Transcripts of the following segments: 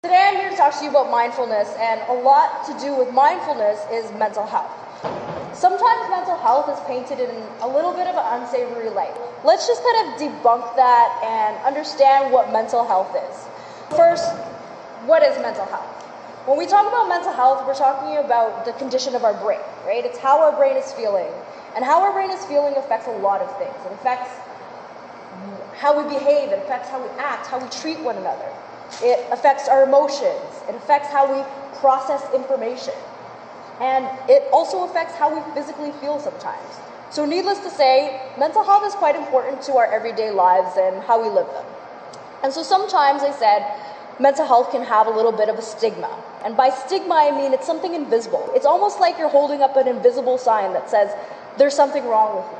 Today I'm here to talk to you about mindfulness, and a lot to do with mindfulness is mental health. Sometimes mental health is painted in a little bit of an unsavory light. Let's just kind of debunk that and understand what mental health is. First, what is mental health? When we talk about mental health, we're talking about the condition of our brain, right? It's how our brain is feeling. And how our brain is feeling affects a lot of things. It affects how we behave, it affects how we act, how we treat one another. It affects our emotions. It affects how we process information. And it also affects how we physically feel sometimes. So needless to say, mental health is quite important to our everyday lives and how we live them. And so sometimes, I said, mental health can have a little bit of a stigma. And by stigma, I mean it's something invisible. It's almost like you're holding up an invisible sign that says, there's something wrong with you.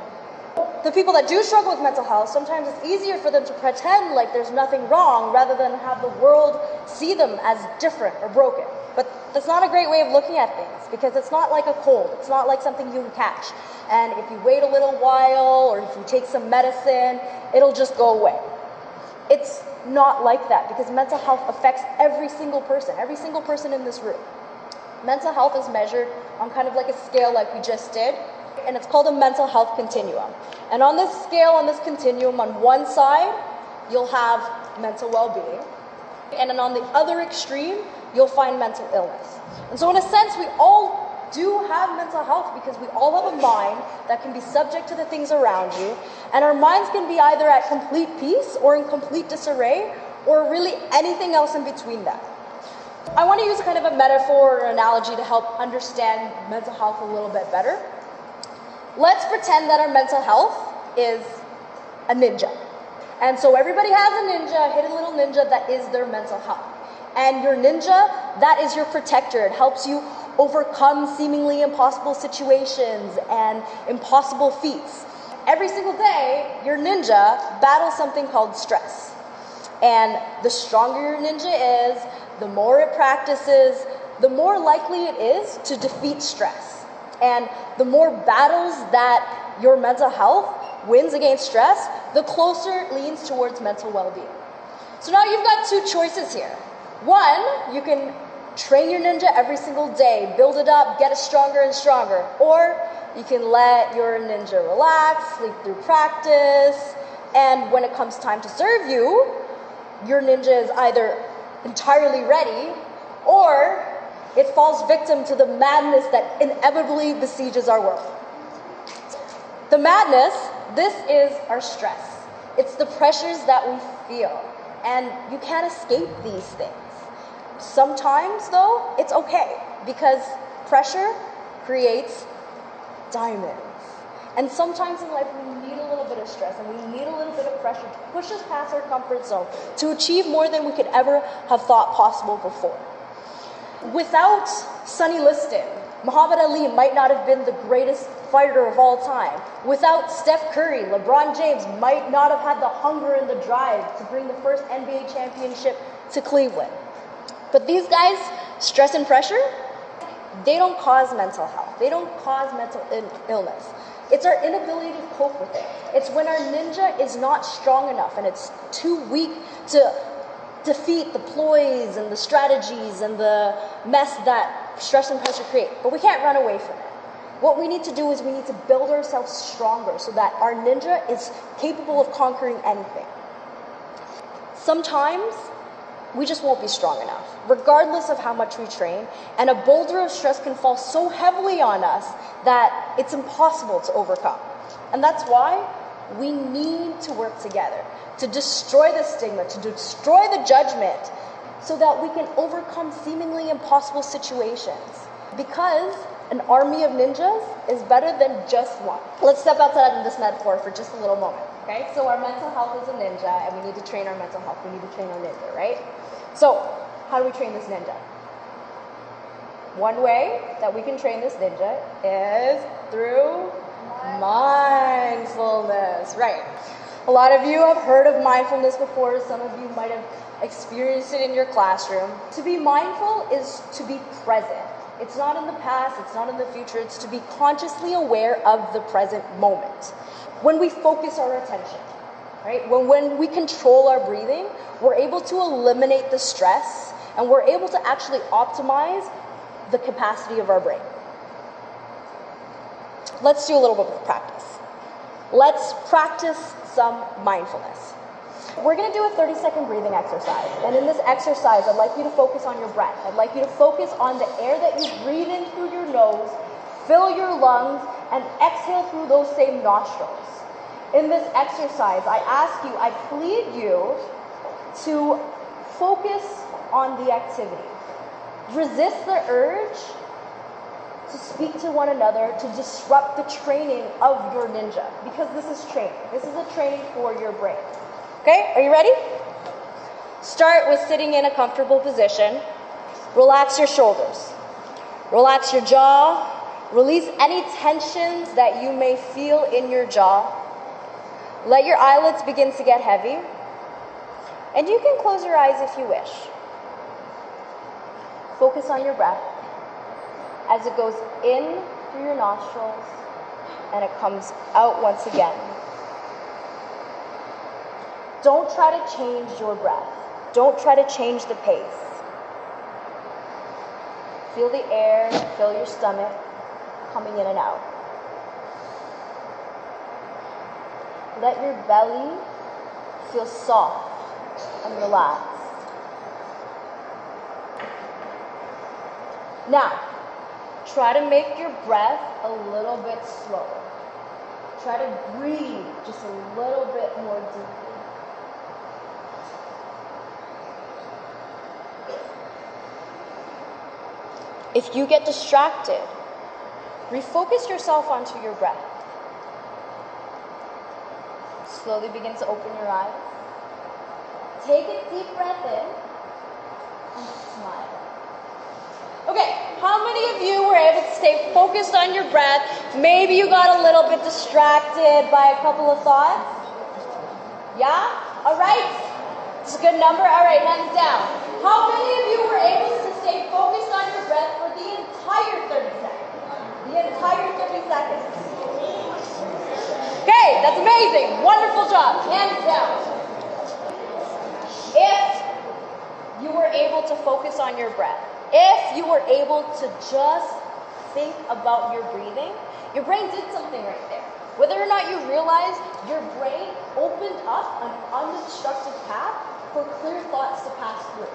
The people that do struggle with mental health, sometimes it's easier for them to pretend like there's nothing wrong rather than have the world see them as different or broken. But that's not a great way of looking at things, because it's not like a cold. It's not like something you can catch. And if you wait a little while or if you take some medicine, it'll just go away. It's not like that, because mental health affects every single person in this room. Mental health is measured on kind of like a scale like we just did, and it's called a mental health continuum. And on this scale, on this continuum, on one side, you'll have mental well-being, and then on the other extreme, you'll find mental illness. And so in a sense, we all do have mental health, because we all have a mind that can be subject to the things around you, and our minds can be either at complete peace or in complete disarray, or really anything else in between that. I want to use kind of a metaphor or analogy to help understand mental health a little bit better. Let's pretend that our mental health is a ninja. And so everybody has a ninja, a hidden little ninja that is their mental health. And your ninja, that is your protector. It helps you overcome seemingly impossible situations and impossible feats. Every single day, your ninja battles something called stress. And the stronger your ninja is, the more it practices, the more likely it is to defeat stress. And the more battles that your mental health wins against stress, the closer it leans towards mental well-being. So now you've got two choices here. One, you can train your ninja every single day, build it up, get it stronger and stronger. Or you can let your ninja relax, sleep through practice, and when it comes time to serve you, your ninja is either entirely ready, or it falls victim to the madness that inevitably besieges our world. The madness, this is our stress. It's the pressures that we feel, and you can't escape these things. Sometimes, though, it's okay, because pressure creates diamonds. And sometimes in life, we need a little bit of stress, and we need a little bit of pressure to push us past our comfort zone, to achieve more than we could ever have thought possible before. Without Sonny Liston, Muhammad Ali might not have been the greatest fighter of all time. Without Steph Curry, LeBron James might not have had the hunger and the drive to bring the first NBA championship to Cleveland. But these guys, stress and pressure, they don't cause mental health. They don't cause mental illness. It's our inability to cope with it. It's when our ninja is not strong enough and it's too weak to defeat the ploys and the strategies and the mess that stress and pressure create. But we can't run away from it. What we need to do is we need to build ourselves stronger so that our ninja is capable of conquering anything. Sometimes we just won't be strong enough, regardless of how much we train, and a boulder of stress can fall so heavily on us that it's impossible to overcome. And that's why we need to work together to destroy the stigma, to destroy the judgment, so that we can overcome seemingly impossible situations. Because an army of ninjas is better than just one. Let's step outside of this metaphor for just a little moment, okay? So our mental health is a ninja, and we need to train our mental health. We need to train our ninja, right? So how do we train this ninja? One way that we can train this ninja is through mindfulness, right? A lot of you have heard of mindfulness before. Some of you might have experienced it in your classroom. To be mindful is to be present. It's not in the past, it's not in the future, it's to be consciously aware of the present moment. When we focus our attention, right? When we control our breathing, we're able to eliminate the stress and we're able to actually optimize the capacity of our brain. Let's do a little bit of practice. Let's practice some mindfulness. We're going to do a 30-second breathing exercise. And in this exercise, I'd like you to focus on your breath. I'd like you to focus on the air that you breathe in through your nose, fill your lungs, and exhale through those same nostrils. In this exercise, I plead you to focus on the activity. Resist the urge to speak to one another, to disrupt the training of your ninja, because this is training. This is a training for your brain. Okay, are you ready? Start with sitting in a comfortable position. Relax your shoulders. Relax your jaw. Release any tensions that you may feel in your jaw. Let your eyelids begin to get heavy. And you can close your eyes if you wish. Focus on your breath as it goes in through your nostrils and it comes out once again. Don't try to change your breath. Don't try to change the pace. Feel the air, fill your stomach, coming in and out. Let your belly feel soft and relaxed. Now, try to make your breath a little bit slower. Try to breathe just a little bit more deeply. If you get distracted, refocus yourself onto your breath. Slowly begin to open your eyes. Take a deep breath in and smile. Okay, how many of you were able to stay focused on your breath? Maybe you got a little bit distracted by a couple of thoughts. Yeah? All right. It's a good number. All right, hands down. How many of you were able to stay focused on your breath for the entire 30 seconds? The entire 30 seconds. Okay, that's amazing. Wonderful job. Hands down. If you were able to focus on your breath, if you were able to just think about your breathing, your brain did something right there. Whether or not you realize, your brain opened up an unobstructed path for clear thoughts to pass through.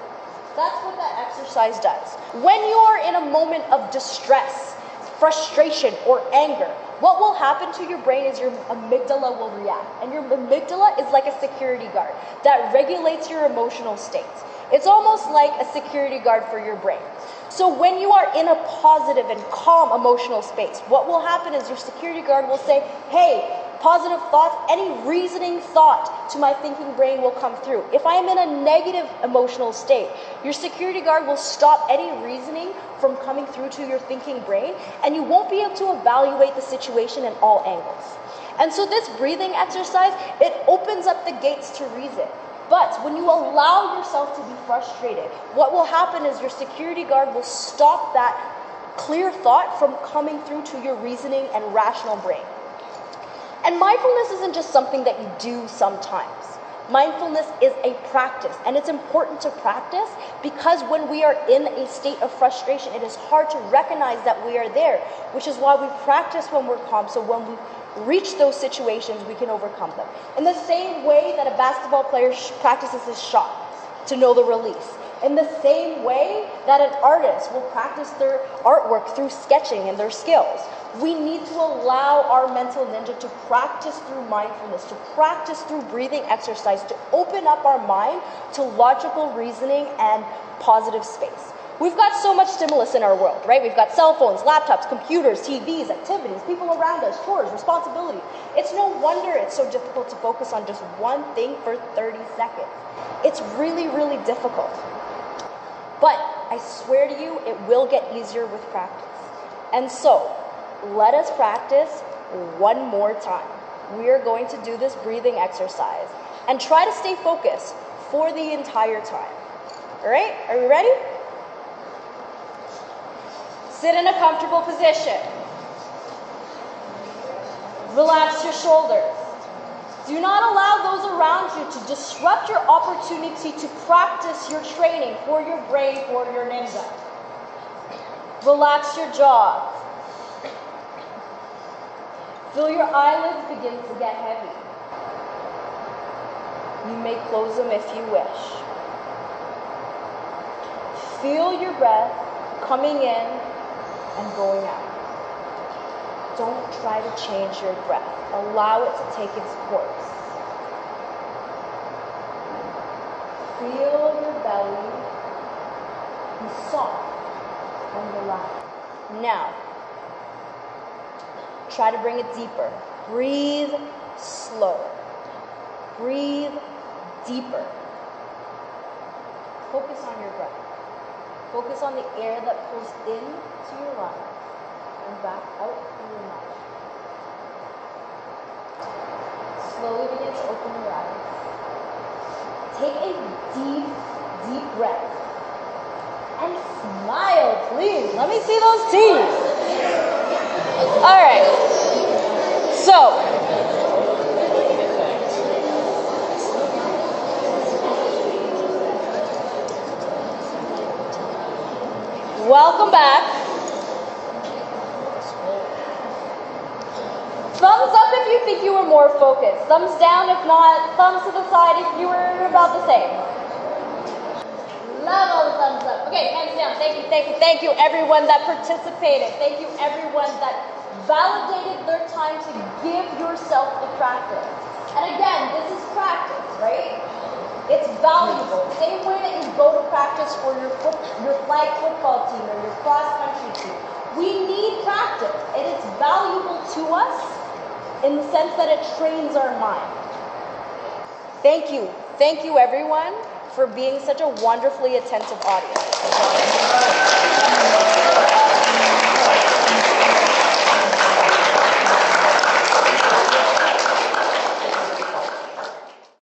That's what that exercise does. When you are in a moment of distress, frustration, or anger, what will happen to your brain is your amygdala will react. And your amygdala is like a security guard that regulates your emotional states. It's almost like a security guard for your brain. So when you are in a positive and calm emotional space, what will happen is your security guard will say, hey, positive thoughts, any reasoning thought to my thinking brain will come through. If I am in a negative emotional state, your security guard will stop any reasoning from coming through to your thinking brain, and you won't be able to evaluate the situation in all angles. And so this breathing exercise, it opens up the gates to reason. But when you allow yourself to be frustrated, what will happen is your security guard will stop that clear thought from coming through to your reasoning and rational brain. And mindfulness isn't just something that you do sometimes. Mindfulness is a practice, and it's important to practice because when we are in a state of frustration, it is hard to recognize that we are there, which is why we practice when we're calm, so when we reach those situations, we can overcome them. In the same way that a basketball player practices his shot to know the release. In the same way that an artist will practice their artwork through sketching and their skills. We need to allow our mental ninja to practice through mindfulness, to practice through breathing exercise, to open up our mind to logical reasoning and positive space. We've got so much stimulus in our world, right? We've got cell phones, laptops, computers, TVs, activities, people around us, chores, responsibilities. It's no wonder it's so difficult to focus on just one thing for 30 seconds. It's really, really difficult. But I swear to you, it will get easier with practice. And so, let us practice one more time. We are going to do this breathing exercise and try to stay focused for the entire time. All right? Are we ready? Sit in a comfortable position. Relax your shoulders. Do not allow those around you to disrupt your opportunity to practice your training for your brave, for your ninja. Relax your jaw. Feel your eyelids begin to get heavy. You may close them if you wish. Feel your breath coming in and going out. Don't try to change your breath. Allow it to take its course. Feel your belly be soft and relaxed. Now, try to bring it deeper. Breathe slower. Breathe deeper. Focus on your breath. Focus on the air that pulls into your lungs and back out through your mouth. Slowly begin to open your eyes. Take a deep, deep breath. And smile, please. Let me see those teeth. All right. So, welcome back. Thumbs up if you think you were more focused. Thumbs down if not. Thumbs to the side if you were about the same. Love all the thumbs up. Okay, hands down. Thank you everyone that participated. Thank you everyone that validated their time to give yourself the practice. And again, this is practice, right? It's valuable. Same way that you go to practice for your flag football team or your cross-country team. We need practice. It is valuable to us in the sense that it trains our mind. Thank you. Thank you, everyone, for being such a wonderfully attentive audience.